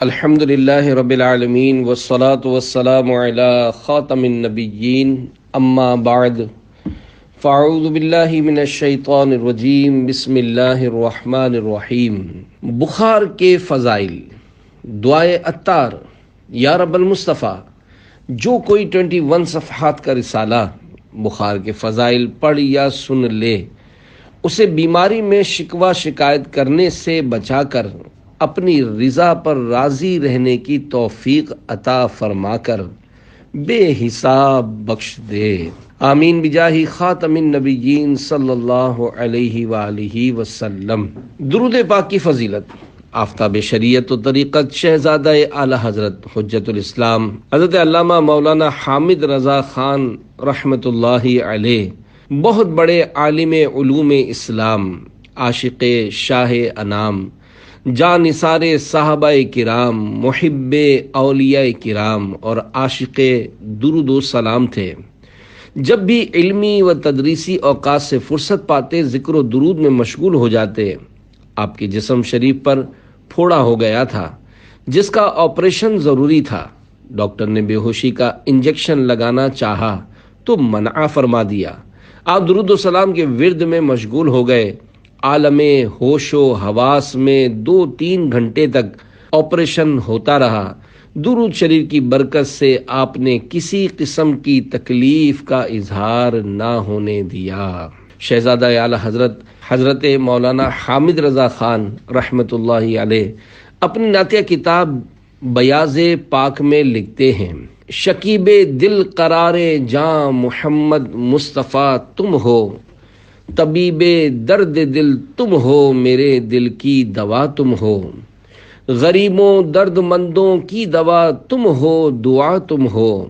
الحمدللہ رب العالمین والصلاة والسلام علی خاتم النبیین اما بعد فاعوذ باللہ من الشیطان الرجیم بسم اللہ الرحمن الرحیم۔ بخار کے فضائل، دعائے عطار۔ یا رب المصطفیٰ، جو کوئی 21 صفحات کا رسالہ بخار کے فضائل پڑھ یا سن لے، اسے بیماری میں شکوہ شکایت کرنے سے بچا کر اپنی رضا پر راضی رہنے کی توفیق عطا فرما کر بے حساب بخش دے، آمین بجاہ خاتم النبیین صلی اللہ علیہ وآلہ وسلم۔ درود پاک کی فضیلت۔ آفتاب شریعت و طریقت شہزادہ اعلی حضرت حجت الاسلام حضرت علامہ مولانا حامد رضا خان رحمۃ اللہ علیہ، بہت بڑے عالم علوم اسلام، عاشق شاہ انام، جانثار صحابہ کرام، محب اولیاء کرام اور عاشق درود و سلام تھے۔ جب بھی علمی و تدریسی اوقات سے فرصت پاتے ذکر و درود میں مشغول ہو جاتے۔ آپ کے جسم شریف پر پھوڑا ہو گیا تھا جس کا آپریشن ضروری تھا۔ ڈاکٹر نے بے ہوشی کا انجیکشن لگانا چاہا تو منع فرما دیا۔ آپ درود و سلام کے ورد میں مشغول ہو گئے۔ عالم ہوش و حواس میں 2-3 گھنٹے تک آپریشن ہوتا رہا۔ درود شریف کی برکت سے آپ نے کسی قسم کی تکلیف کا اظہار نہ ہونے دیا۔ شہزادہ اعلی حضرت مولانا حامد رضا خان رحمۃ اللہ علیہ اپنی نعتیہ کتاب بیاض پاک میں لکھتے ہیں، شکیب دل قرار جاں محمد مصطفیٰ تم ہو، طبیب درد دل تم ہو، میرے دل کی دوا تم ہو، غریبوں درد مندوں کی دوا تم ہو، دعا تم ہو،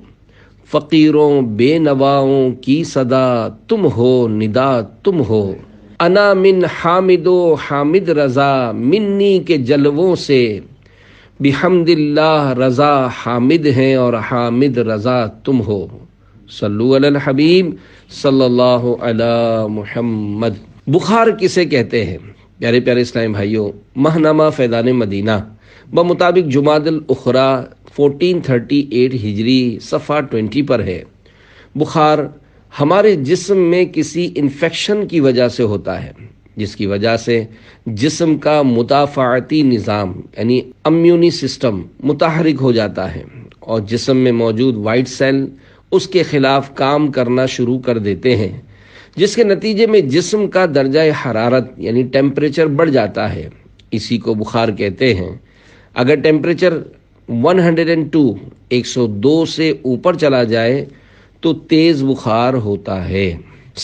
فقیروں بے نواؤں کی صدا تم ہو، ندا تم ہو، انا من حامد و حامد رضا منی کے جلووں سے، بحمد اللہ رضا حامد ہیں اور حامد رضا تم ہو، صلو علی الحبیب صلی اللہ علی محمد۔ بخار کسے کہتے ہیں؟ پیارے پیارے اسلامی بھائیوں، ماہنامہ فیضان مدینہ بمطابق جمادی الاخری 1438 ہجری صفحہ 20 پر ہے، بخار ہمارے جسم میں کسی انفیکشن کی وجہ سے ہوتا ہے، جس کی وجہ سے جسم کا مدافعتی نظام یعنی امیونی سسٹم متحرک ہو جاتا ہے اور جسم میں موجود وائٹ سیل اس کے خلاف کام کرنا شروع کر دیتے ہیں، جس کے نتیجے میں جسم کا درجہ حرارت یعنی ٹیمپریچر بڑھ جاتا ہے۔ اسی کو بخار کہتے ہیں۔ اگر ٹیمپریچر 102 سے اوپر چلا جائے تو تیز بخار ہوتا ہے۔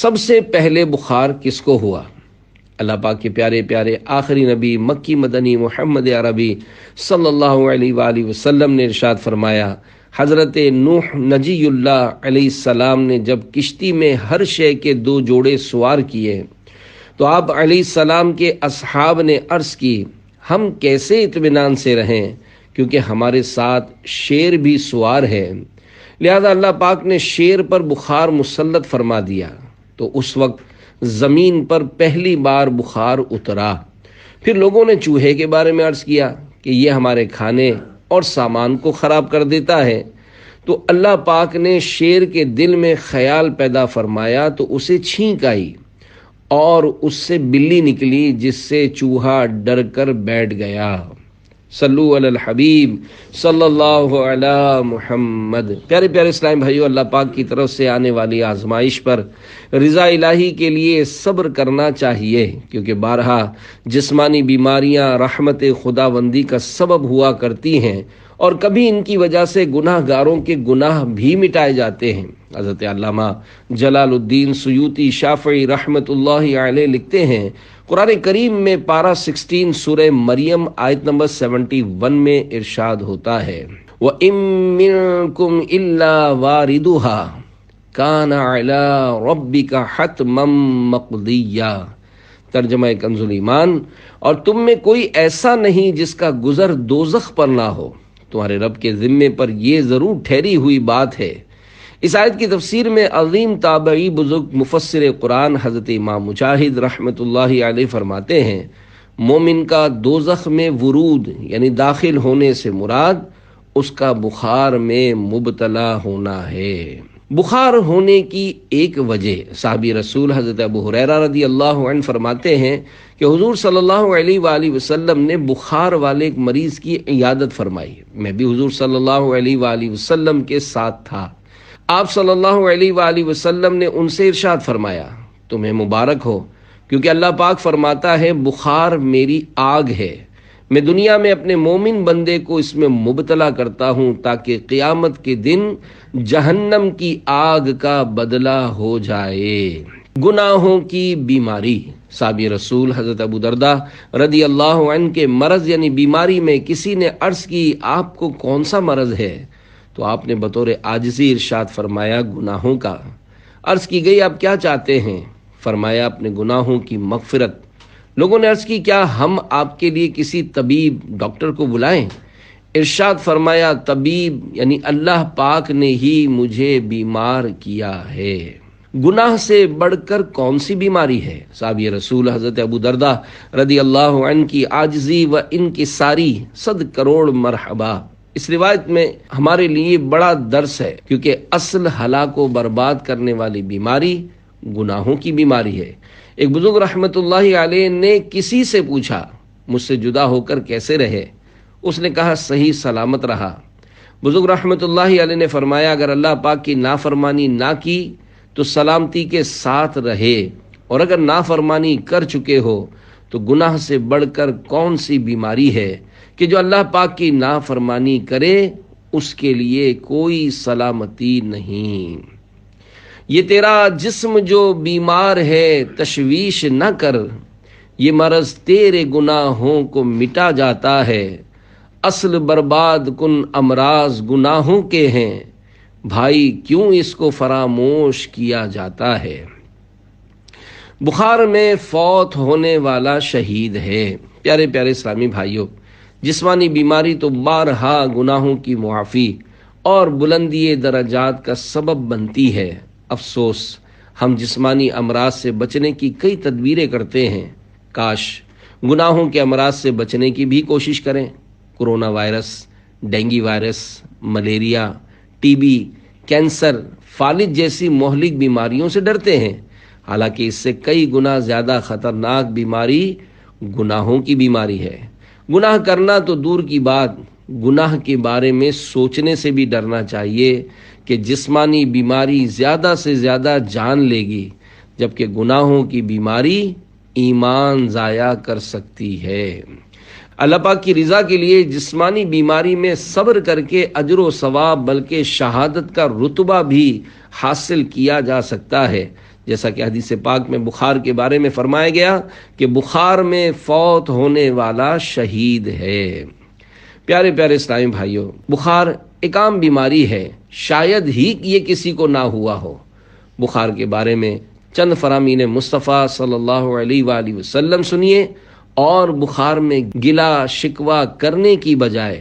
سب سے پہلے بخار کس کو ہوا؟ اللہ پاک کے پیارے پیارے آخری نبی مکی مدنی محمد عربی صلی اللہ علیہ وآلہ وسلم نے ارشاد فرمایا، حضرت نوح نجی اللہ علیہ السلام نے جب کشتی میں ہر شے کے 2 جوڑے سوار کیے تو آپ علیہ السلام کے اصحاب نے عرض کی، ہم کیسے اطمینان سے رہیں کیونکہ ہمارے ساتھ شیر بھی سوار ہے۔ لہذا اللہ پاک نے شیر پر بخار مسلط فرما دیا تو اس وقت زمین پر پہلی بار بخار اترا۔ پھر لوگوں نے چوہے کے بارے میں عرض کیا کہ یہ ہمارے کھانے اور سامان کو خراب کر دیتا ہے، تو اللہ پاک نے شیر کے دل میں خیال پیدا فرمایا تو اسے چھینک آئی اور اس سے بلی نکلی جس سے چوہا ڈر کر بیٹھ گیا۔ صلو علی الحبیب صلی اللہ علی محمد۔ پیارے پیارے اسلامی بھائیو، اللہ پاک کی طرف سے آنے والی آزمائش پر رضا الہی کے لیے صبر کرنا چاہیے، کیونکہ بارہا جسمانی بیماریاں رحمت خداوندی کا سبب ہوا کرتی ہیں اور کبھی ان کی وجہ سے گناہ گاروں کے گناہ بھی مٹائے جاتے ہیں۔ حضرت علامہ جلال الدین سیوطی شافعی رحمۃ اللہ علیہ لکھتے ہیں، قرآن کریم میں پارہ 16 سورہ مریم آیت نمبر 71 میں ارشاد ہوتا ہے، وَإِن مِّنكُمْ إِلَّا وَارِدُهَا كَانَ عَلَىٰ رَبِّكَ حَتْمًا مَّقْضِيًّا۔ ترجمہ کنز ایمان، اور تم میں کوئی ایسا نہیں جس کا گزر دوزخ پر نہ ہو، تمہارے رب کے ذمے پر یہ ضرور ٹھہری ہوئی بات ہے۔ اس آیت کی تفسیر میں عظیم تابعی بزرگ مفسر قرآن حضرت امام مجاہد رحمۃ اللہ علیہ فرماتے ہیں، مومن کا دوزخ میں ورود یعنی داخل ہونے سے مراد اس کا بخار میں مبتلا ہونا ہے۔ بخار ہونے کی ایک وجہ صحابی رسول حضرت ابو ہریرہ رضی اللہ عنہ فرماتے ہیں کہ حضور صلی اللہ علیہ وآلہ وسلم نے بخار والے ایک مریض کی عیادت فرمائی۔ میں بھی حضور صلی اللہ علیہ وآلہ وسلم کے ساتھ تھا۔ آپ صلی اللہ علیہ وآلہ وسلم نے ان سے ارشاد فرمایا، تمہیں مبارک ہو، کیونکہ اللہ پاک فرماتا ہے بخار میری آگ ہے، میں دنیا میں اپنے مومن بندے کو اس میں مبتلا کرتا ہوں تاکہ قیامت کے دن جہنم کی آگ کا بدلہ ہو جائے۔ گناہوں کی بیماری، صحابی رسول حضرت ابو درداء رضی اللہ عنہ کے مرض یعنی بیماری میں کسی نے عرض کی آپ کو کون سا مرض ہے؟ تو آپ نے بطور عاجزی ارشاد فرمایا گناہوں کا۔ عرض کی گئی آپ کیا چاہتے ہیں؟ فرمایا اپنے گناہوں کی مغفرت۔ لوگوں نے عرض کی کیا ہم آپ کے لیے کسی طبیب ڈاکٹر کو بلائیں؟ ارشاد فرمایا طبیب یعنی اللہ پاک نے ہی مجھے بیمار کیا ہے۔ گناہ سے بڑھ کر کون سی بیماری ہے؟ صحابی رسول حضرت ابو درداء رضی اللہ عنہ کی عاجزی و انکساری 100 کروڑ مرحبا۔ اس روایت میں ہمارے لیے بڑا درس ہے، کیونکہ اصل ہلاک و برباد کرنے والی بیماری گناہوں کی بیماری ہے۔ ایک بزرگ رحمت اللہ علیہ نے کسی سے پوچھا مجھ سے جدا ہو کر کیسے رہے؟ اس نے کہا صحیح سلامت رہا۔ بزرگ رحمت اللہ علیہ نے فرمایا اگر اللہ پاک کی نافرمانی نہ کی تو سلامتی کے ساتھ رہے، اور اگر نافرمانی کر چکے ہو تو گناہ سے بڑھ کر کون سی بیماری ہے کہ جو اللہ پاک کی نافرمانی کرے اس کے لیے کوئی سلامتی نہیں۔ یہ تیرا جسم جو بیمار ہے تشویش نہ کر، یہ مرض تیرے گناہوں کو مٹا جاتا ہے، اصل برباد کن امراض گناہوں کے ہیں، بھائی کیوں اس کو فراموش کیا جاتا ہے؟ بخار میں فوت ہونے والا شہید ہے۔ پیارے پیارے اسلامی بھائیوں، جسمانی بیماری تو بارہا گناہوں کی معافی اور بلندی درجات کا سبب بنتی ہے۔ افسوس ہم جسمانی امراض سے بچنے کی کئی تدبیریں کرتے ہیں، کاش گناہوں کے امراض سے بچنے کی بھی کوشش کریں۔ Corona virus, dengue virus, malaria, T B, cancer, فالج جیسی مہلک بیماریوں سے ڈرتے ہیں، حالانکہ اس سے کئی گنا زیادہ خطرناک بیماری گناہوں کی بیماری ہے۔ گناہ کرنا تو دور کی بات، گناہ کے بارے میں سوچنے سے بھی ڈرنا چاہیے کہ جسمانی بیماری زیادہ سے زیادہ جان لے گی، جبکہ گناہوں کی بیماری ایمان ضائع کر سکتی ہے۔ اللہ پاک کی رضا کے لیے جسمانی بیماری میں صبر کر کے اجر و ثواب بلکہ شہادت کا رتبہ بھی حاصل کیا جا سکتا ہے، جیسا کہ حدیث پاک میں بخار کے بارے میں فرمایا گیا کہ بخار میں فوت ہونے والا شہید ہے۔ پیارے پیارے اسلامی بھائیوں، بخار ایک عام بیماری ہے، شاید ہی یہ کسی کو نہ ہوا ہو۔ بخار کے بارے میں چند فرامین مصطفیٰ صلی اللہ علیہ وآلہ وسلم سنیے، اور بخار میں گلا شکوہ کرنے کی بجائے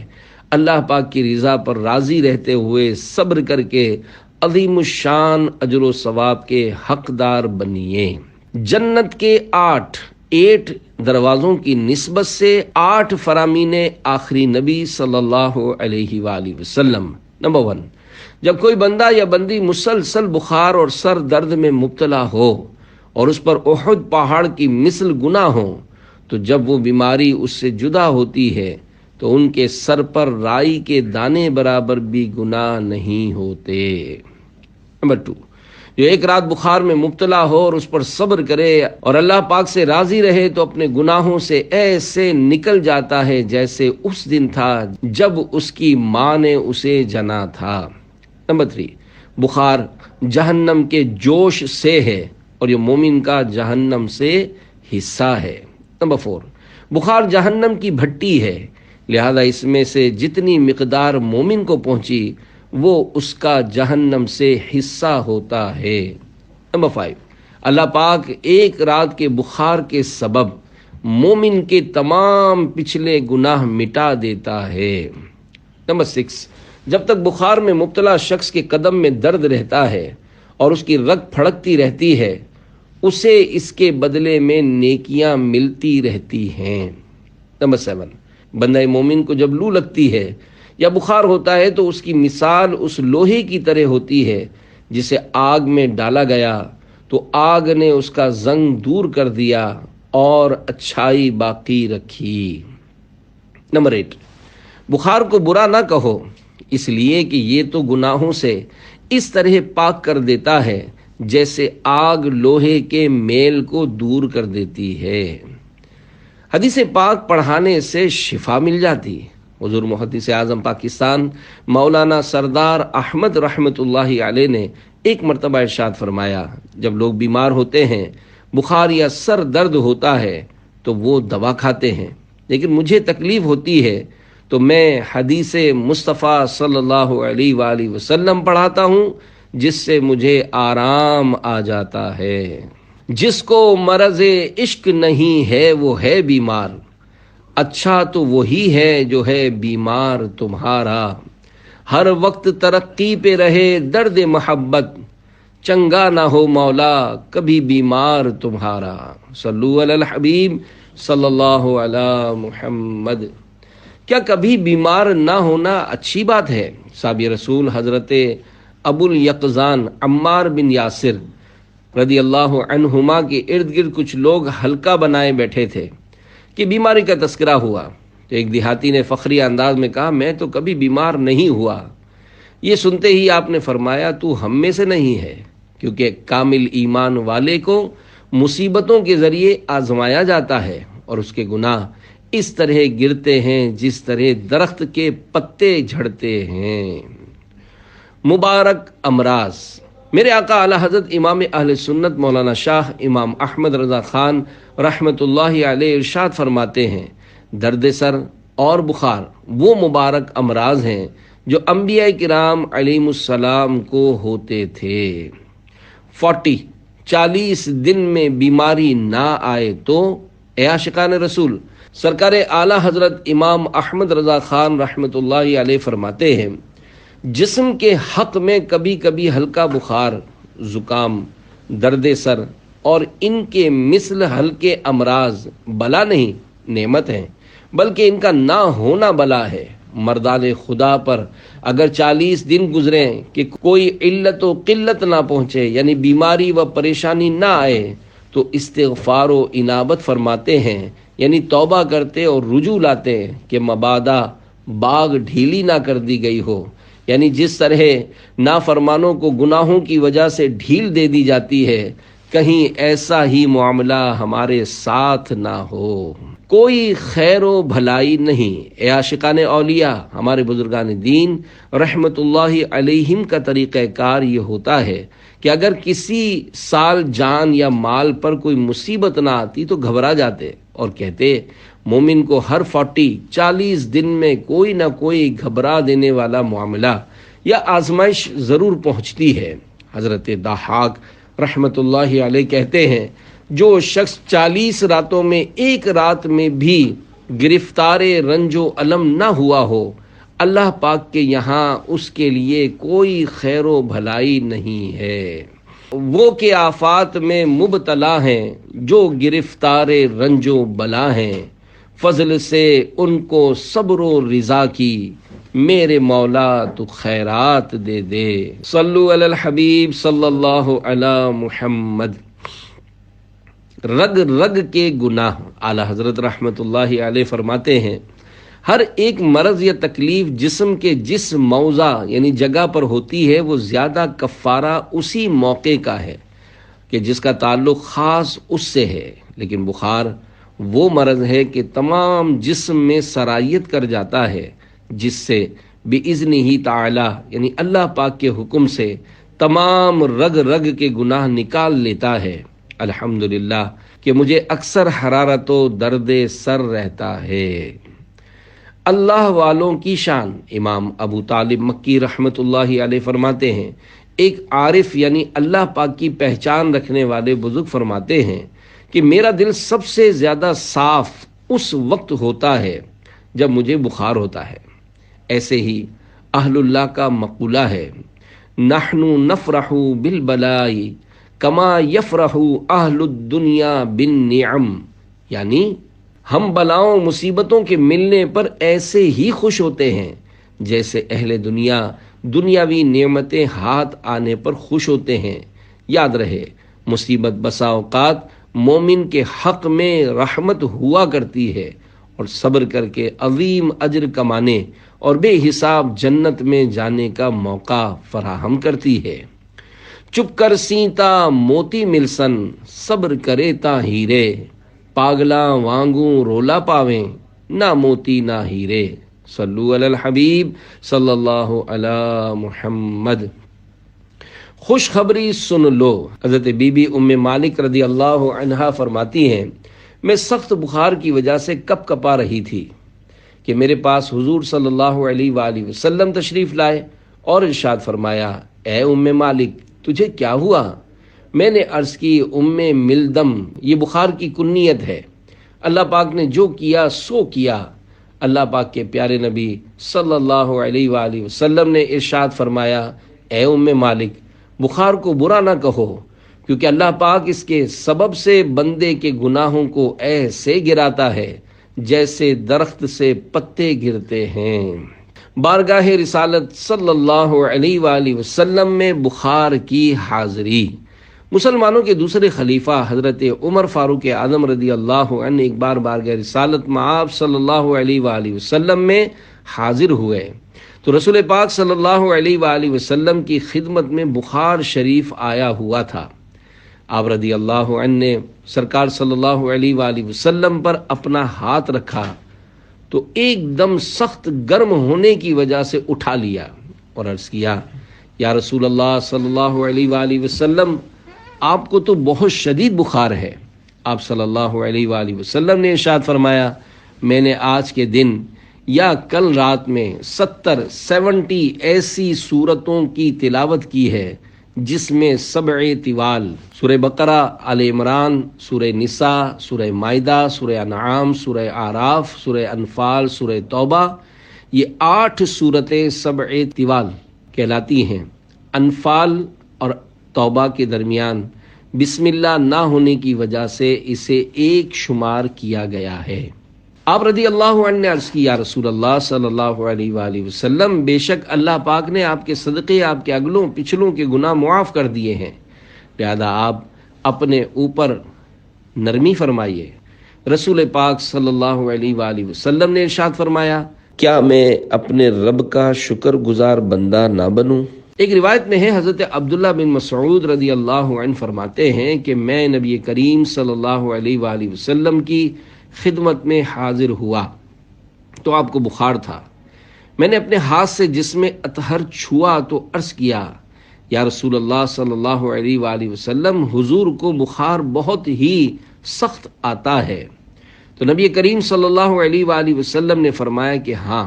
اللہ پاک کی رضا پر راضی رہتے ہوئے صبر کر کے عظیم الشان اجر و ثواب کے حقدار بنیے۔ جنت کے 8 دروازوں کی نسبت سے 8 فرامین آخری نبی صلی اللہ علیہ وآلہ وسلم۔ نمبر 1، جب کوئی بندہ یا بندی مسلسل بخار اور سر درد میں مبتلا ہو اور اس پر احد پہاڑ کی مثل گناہ ہو، تو جب وہ بیماری اس سے جدا ہوتی ہے تو ان کے سر پر رائی کے دانے برابر بھی گناہ نہیں ہوتے۔ نمبر 2، جو ایک رات بخار میں مبتلا ہو اور اس پر صبر کرے اور اللہ پاک سے راضی رہے تو اپنے گناہوں سے ایسے نکل جاتا ہے جیسے اس دن تھا جب اس کی ماں نے اسے جنا تھا۔ نمبر 3، بخار جہنم کے جوش سے ہے اور یہ مومن کا جہنم سے حصہ ہے۔ نمبر 4، بخار جہنم کی بھٹی ہے، لہذا اس میں سے جتنی مقدار مومن کو پہنچی وہ اس کا جہنم سے حصہ ہوتا ہے۔ نمبر 5، اللہ پاک ایک رات کے بخار کے سبب مومن کے تمام پچھلے گناہ مٹا دیتا ہے۔ نمبر 6، جب تک بخار میں مبتلا شخص کے قدم میں درد رہتا ہے اور اس کی رگ پھڑکتی رہتی ہے، اسے اس کے بدلے میں نیکیاں ملتی رہتی ہیں۔ نمبر 7، بندہ مومن کو جب لو لگتی ہے یا بخار ہوتا ہے تو اس کی مثال اس لوہے کی طرح ہوتی ہے جسے آگ میں ڈالا گیا تو آگ نے اس کا زنگ دور کر دیا اور اچھائی باقی رکھی۔ نمبر 8، بخار کو برا نہ کہو، اس لیے کہ یہ تو گناہوں سے اس طرح پاک کر دیتا ہے جیسے آگ لوہے کے میل کو دور کر دیتی ہے۔ حدیث پاک پڑھانے سے شفا مل جاتی۔ حضور محدث اعظم پاکستان مولانا سردار احمد رحمت اللہ علیہ نے ایک مرتبہ ارشاد فرمایا، جب لوگ بیمار ہوتے ہیں، بخار یا سر درد ہوتا ہے تو وہ دوا کھاتے ہیں، لیکن مجھے تکلیف ہوتی ہے تو میں حدیث مصطفیٰ صلی اللہ علیہ وآلہ وسلم پڑھاتا ہوں، جس سے مجھے آرام آ جاتا ہے۔ جس کو مرض عشق نہیں ہے وہ ہے بیمار، اچھا تو وہی ہے جو ہے بیمار تمہارا۔ ہر وقت ترقی پہ رہے درد محبت، چنگا نہ ہو مولا کبھی بیمار تمہارا۔ صلو علی الحبیب صلی اللہ علی محمد۔ کیا کبھی بیمار نہ ہونا اچھی بات ہے؟ صحابی رسول حضرت ابو الیقظان عمار بن یاسر رضی اللہ عنہما کے ارد گرد کچھ لوگ حلقہ بنائے بیٹھے تھے کہ بیماری کا تذکرہ ہوا تو ایک دیہاتی نے فخری انداز میں کہا، میں تو کبھی بیمار نہیں ہوا۔ یہ سنتے ہی آپ نے فرمایا، تو ہم میں سے نہیں ہے، کیونکہ کامل ایمان والے کو مصیبتوں کے ذریعے آزمایا جاتا ہے اور اس کے گناہ اس طرح گرتے ہیں جس طرح درخت کے پتے جھڑتے ہیں۔ مبارک امراض۔ میرے آقا اعلی حضرت امام اہل سنت مولانا شاہ امام احمد رضا خان رحمت اللہ علیہ ارشاد فرماتے ہیں، درد سر اور بخار وہ مبارک امراض ہیں جو انبیاء کرام علیہم السلام کو ہوتے تھے۔ 40 دن میں بیماری نہ آئے تو اے عاشقان رسول، سرکار اعلی حضرت امام احمد رضا خان رحمت اللہ علیہ فرماتے ہیں، جسم کے حق میں کبھی کبھی ہلکا بخار، زکام، درد سر اور ان کے مثل ہلکے امراض بلا نہیں، نعمت ہیں، بلکہ ان کا نہ ہونا بلا ہے۔ مردان خدا پر اگر 40 دن گزریں کہ کوئی علت و قلت نہ پہنچے، یعنی بیماری و پریشانی نہ آئے، تو استغفار و انابت فرماتے ہیں، یعنی توبہ کرتے اور رجوع لاتے کہ مبادا باغ ڈھیلی نہ کر دی گئی ہو، یعنی جس طرح نافرمانوں کو گناہوں کی وجہ سے ڈھیل دے دی جاتی ہے، کہیں ایسا ہی معاملہ ہمارے ساتھ نہ ہو۔ کوئی خیر و بھلائی نہیں۔ اے عاشقان اولیاء، ہمارے بزرگان دین رحمت اللہ علیہم کا طریقہ کار یہ ہوتا ہے کہ اگر کسی سال جان یا مال پر کوئی مصیبت نہ آتی تو گھبرا جاتے اور کہتے، مومن کو ہر 40 دن میں کوئی نہ کوئی گھبرا دینے والا معاملہ یا آزمائش ضرور پہنچتی ہے۔ حضرت ضحاک رحمت اللہ علیہ کہتے ہیں، جو شخص 40 راتوں میں ایک رات میں بھی گرفتار رنج و علم نہ ہوا ہو، اللہ پاک کے یہاں اس کے لیے کوئی خیر و بھلائی نہیں ہے۔ وہ کہ آفات میں مبتلا ہیں جو گرفتار رنج و بلا ہیں، فضل سے ان کو صبر و رضا کی، میرے مولا تو خیرات دے دے۔ صلو علی الحبیب صلی اللہ علی محمد۔ رگ رگ کے گناہ۔ اعلی حضرت رحمت اللہ علیہ فرماتے ہیں، ہر ایک مرض یا تکلیف جسم کے جس موضع یعنی جگہ پر ہوتی ہے وہ زیادہ کفارہ اسی موقع کا ہے کہ جس کا تعلق خاص اس سے ہے، لیکن بخار وہ مرض ہے کہ تمام جسم میں سرایت کر جاتا ہے، جس سے بِإِذْنِهِ تعالی یعنی اللہ پاک کے حکم سے تمام رگ رگ کے گناہ نکال لیتا ہے۔ الحمدللہ کہ مجھے اکثر حرارت و درد سر رہتا ہے۔ اللہ والوں کی شان۔ امام ابو طالب مکی رحمت اللہ علیہ فرماتے ہیں، ایک عارف یعنی اللہ پاک کی پہچان رکھنے والے بزرگ فرماتے ہیں کہ میرا دل سب سے زیادہ صاف اس وقت ہوتا ہے جب مجھے بخار ہوتا ہے۔ ایسے ہی اہل اللہ کا مقولہ ہے، نحن نفرح بالبلاء کما یفرح اہل الدنیا بالنعم، یعنی ہم بلاؤں مصیبتوں کے ملنے پر ایسے ہی خوش ہوتے ہیں جیسے اہل دنیا دنیاوی نعمتیں ہاتھ آنے پر خوش ہوتے ہیں۔ یاد رہے، مصیبت بسا اوقات مومن کے حق میں رحمت ہوا کرتی ہے اور صبر کر کے عظیم اجر کمانے اور بے حساب جنت میں جانے کا موقع فراہم کرتی ہے۔ چپ کر سینتا موتی ملسن، صبر کرے تا ہیرے، پاگلاں وانگوں رولا پاویں، نہ موتی نہ ہیرے۔ صلو علی الحبیب صلی اللہ علی محمد۔ خوشخبری سن لو، حضرت بی بی ام مالک رضی اللہ عنہا فرماتی ہیں، میں سخت بخار کی وجہ سے کپ کپا رہی تھی کہ میرے پاس حضور صلی اللہ علیہ وآلہ وسلم تشریف لائے اور ارشاد فرمایا، اے ام مالک تجھے کیا ہوا؟ میں نے عرض کی، ام ملدم، یہ بخار کی کنیت ہے، اللہ پاک نے جو کیا سو کیا۔ اللہ پاک کے پیارے نبی صلی اللہ علیہ وآلہ وسلم نے ارشاد فرمایا، اے ام مالک بخار کو برا نہ کہو، کیونکہ اللہ پاک اس کے سبب سے بندے کے گناہوں کو ایسے گراتا ہے جیسے درخت سے پتے گرتے ہیں۔ بارگاہ رسالت صلی اللہ علیہ وآلہ وسلم میں بخار کی حاضری۔ مسلمانوں کے دوسرے خلیفہ حضرت عمر فاروق اعظم رضی اللہ عنہ ایک بار بارگاہ رسالت میں آپ صلی اللہ علیہ وآلہ وسلم میں حاضر ہوئے تو رسول پاک صلی اللہ علیہ وآلہ وسلم کی خدمت میں بخار شریف آیا ہوا تھا۔ آپ رضی اللہ عنہ نے سرکار صلی اللہ علیہ وآلہ وسلم پر اپنا ہاتھ رکھا تو ایک دم سخت گرم ہونے کی وجہ سے اٹھا لیا اور عرض کیا، یا رسول اللہ صلی اللہ علیہ وآلہ وسلم، آپ کو تو بہت شدید بخار ہے۔ آپ صلی اللہ علیہ وآلہ وسلم نے ارشاد فرمایا، میں نے آج کے دن یا کل رات میں 70 ایسی سورتوں کی تلاوت کی ہے جس میں 7 طوال، سورہ بقرہ، آل عمران، سورہ نساء، سورہ مائدہ، سورہ انعام، سورہ اعراف، سورہ انفال، سورہ توبہ، یہ 8 سورتیں 7 طوال کہلاتی ہیں۔ انفال اور توبہ کے درمیان بسم اللہ نہ ہونے کی وجہ سے اسے ایک شمار کیا گیا ہے۔ آپ رضی اللہ عنہ نے عرض کی، یا رسول اللہ صلی اللہ علیہ وآلہ وسلم، بے شک اللہ پاک نے آپ کے صدقے آپ کے اگلوں پچھلوں کے گناہ معاف کر دیے ہیں، لہذا آپ اپنے اوپر نرمی فرمائیے۔ رسول پاک صلی اللہ علیہ وآلہ وسلم نے ارشاد فرمایا، کیا میں اپنے رب کا شکر گزار بندہ نہ بنوں؟ ایک روایت میں ہے، حضرت عبداللہ بن مسعود رضی اللہ عنہ فرماتے ہیں کہ میں نبی کریم صلی اللہ علیہ وآلہ وسلم کی خدمت میں حاضر ہوا تو آپ کو بخار تھا۔ میں نے اپنے ہاتھ سے جسم اطہر چھوا تو عرض کیا، یا رسول اللہ صلی اللہ علیہ وآلہ وسلم، حضور کو بخار بہت ہی سخت آتا ہے۔ تو نبی کریم صلی اللہ علیہ وآلہ وسلم نے فرمایا کہ ہاں،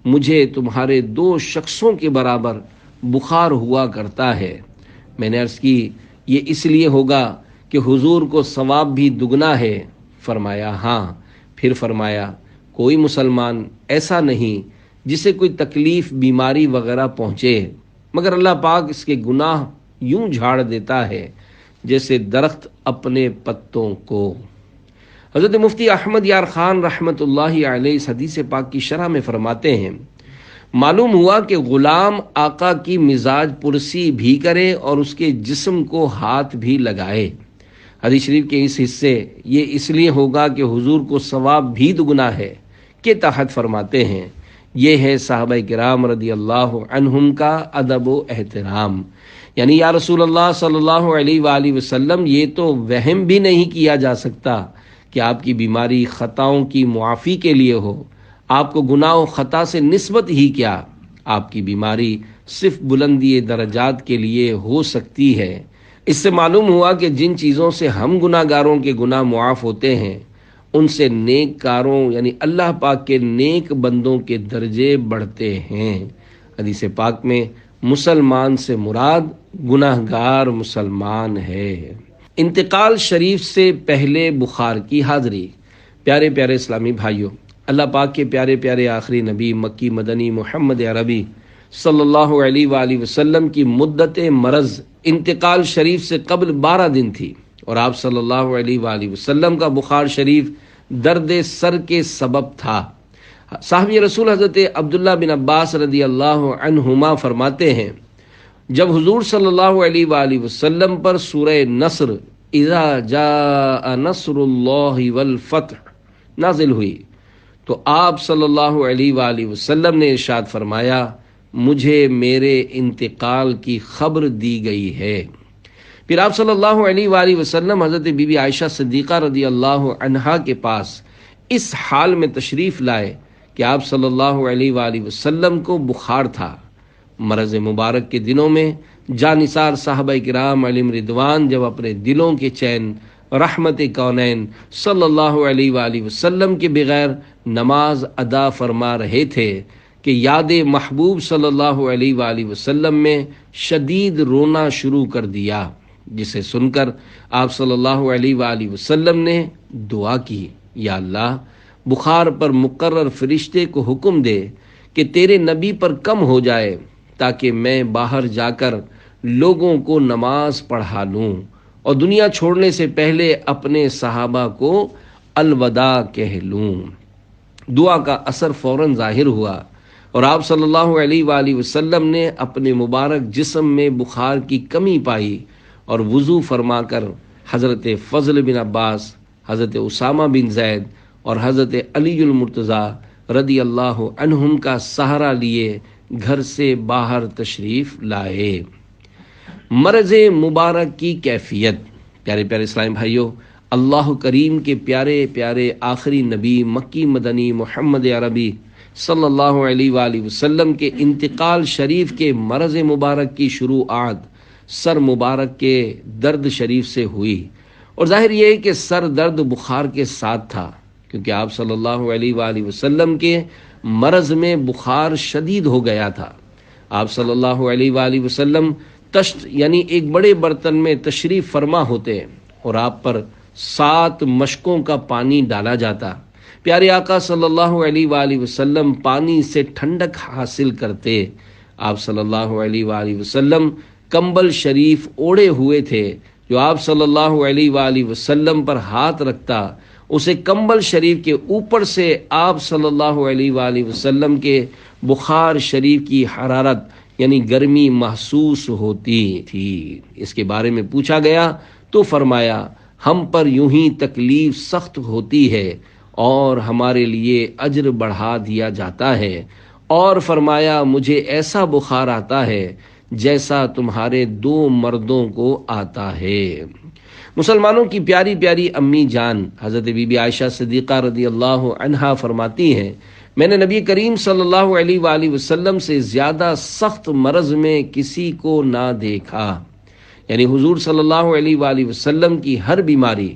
مجھے تمہارے 2 شخصوں کے برابر بخار ہوا کرتا ہے۔ میں نے عرض کی، یہ اس لیے ہوگا کہ حضور کو ثواب بھی دگنا ہے؟ فرمایا ہاں۔ پھر فرمایا، کوئی مسلمان ایسا نہیں جسے کوئی تکلیف، بیماری وغیرہ پہنچے مگر اللہ پاک اس کے گناہ یوں جھاڑ دیتا ہے جیسے درخت اپنے پتوں کو۔ حضرت مفتی احمد یار خان رحمۃ اللہ علیہ اس حدیث پاک کی شرح میں فرماتے ہیں، معلوم ہوا کہ غلام آقا کی مزاج پرسی بھی کرے اور اس کے جسم کو ہاتھ بھی لگائے۔ حدیث شریف کے اس حصے یہ اس لیے ہوگا کہ حضور کو ثواب بھی دگنا ہے کے تحت فرماتے ہیں، یہ ہے صحابہ کرام رضی اللہ عنہم کا ادب و احترام۔ یعنی یا رسول اللہ صلی اللہ علیہ وآلہ وسلم، یہ تو وہم بھی نہیں کیا جا سکتا کہ آپ کی بیماری خطاؤں کی معافی کے لیے ہو۔ آپ کو گناہ و خطا سے نسبت ہی کیا، آپ کی بیماری صرف بلندی درجات کے لیے ہو سکتی ہے۔ اس سے معلوم ہوا کہ جن چیزوں سے ہم گناہ گاروں کے گناہ معاف ہوتے ہیں، ان سے نیک کاروں یعنی اللہ پاک کے نیک بندوں کے درجے بڑھتے ہیں۔ حدیث پاک میں مسلمان سے مراد گناہ گار مسلمان ہے۔ انتقال شریف سے پہلے بخار کی حاضری۔ پیارے پیارے اسلامی بھائیوں، اللہ پاک کے پیارے پیارے آخری نبی مکی مدنی محمد عربی صلی اللہ علیہ وآلہ وسلم کی مدت مرض انتقال شریف سے قبل 12 دن تھی، اور آپ صلی اللہ علیہ وآلہ وسلم کا بخار شریف درد سر کے سبب تھا۔ صحابی رسول حضرت عبداللہ بن عباس رضی اللہ عنہما فرماتے ہیں، جب حضور صلی اللہ علیہ وآلہ وسلم پر سورہ نصر اذا جاء نصر اللہ والفتح نازل ہوئی تو آپ صلی اللہ علیہ وآلہ وسلم نے ارشاد فرمایا، مجھے میرے انتقال کی خبر دی گئی ہے۔ پھر آپ صلی اللہ علیہ وآلہ وسلم حضرت بی بی عائشہ صدیقہ رضی اللہ عنہا کے پاس اس حال میں تشریف لائے کہ آپ صلی اللہ علیہ وآلہ وسلم کو بخار تھا۔ مرض مبارک کے دنوں میں جانثار صحابہ کرام علیہم رضوان جب اپنے دلوں کے چین رحمت کونین صلی اللہ علیہ وآلہ وسلم کے بغیر نماز ادا فرما رہے تھے کہ یاد محبوب صلی اللہ علیہ وآلہ وسلم میں شدید رونا شروع کر دیا، جسے سن کر آپ صلی اللہ علیہ وآلہ وسلم نے دعا کی، یا اللہ بخار پر مقرر فرشتے کو حکم دے کہ تیرے نبی پر کم ہو جائے تاکہ میں باہر جا کر لوگوں کو نماز پڑھا لوں اور دنیا چھوڑنے سے پہلے اپنے صحابہ کو الوداع کہہ لوں۔ دعا کا اثر فوراً ظاہر ہوا اور آپ صلی اللہ علیہ وآلہ وسلم نے اپنے مبارک جسم میں بخار کی کمی پائی اور وضو فرما کر حضرت فضل بن عباس، حضرت اسامہ بن زید اور حضرت علی المرتضیٰ رضی اللہ عنہم کا سہارا لیے گھر سے باہر تشریف لائے۔ مرض مبارک کی کیفیت۔ پیارے پیارے اسلام بھائیوں، اللہ کریم کے پیارے پیارے آخری نبی مکی مدنی محمد عربی صلی اللہ علیہ وآلہ وسلم کے انتقال شریف کے مرض مبارک کی شروعات سر مبارک کے درد شریف سے ہوئی، اور ظاہر یہ ہے کہ سر درد بخار کے ساتھ تھا، کیونکہ آپ صلی اللہ علیہ وآلہ وسلم کے مرض میں بخار شدید ہو گیا تھا۔ آپ صلی اللہ علیہ وآلہ وسلم تشت یعنی ایک بڑے برتن میں تشریف فرما ہوتے اور آپ پر 7 مشکوں کا پانی ڈالا جاتا۔ پیارے آقا صلی اللہ علیہ وآلہ وسلم پانی سے ٹھنڈک حاصل کرتے۔ آپ صلی اللہ علیہ وآلہ وسلم کمبل شریف اوڑے ہوئے تھے، جو آپ صلی اللہ علیہ وآلہ وسلم پر ہاتھ رکھتا، اسے کمبل شریف کے اوپر سے آپ صلی اللہ علیہ وآلہ وسلم کے بخار شریف کی حرارت یعنی گرمی محسوس ہوتی تھی۔ اس کے بارے میں پوچھا گیا تو فرمایا، ہم پر یوں ہی تکلیف سخت ہوتی ہے اور ہمارے لیے اجر بڑھا دیا جاتا ہے، اور فرمایا مجھے ایسا بخار آتا ہے جیسا تمہارے 2 مردوں کو آتا ہے۔ مسلمانوں کی پیاری پیاری امی جان حضرت بی بی عائشہ صدیقہ رضی اللہ عنہا فرماتی ہیں، میں نے نبی کریم صلی اللہ علیہ وآلہ وسلم سے زیادہ سخت مرض میں کسی کو نہ دیکھا، یعنی حضور صلی اللہ علیہ وآلہ وسلم کی ہر بیماری،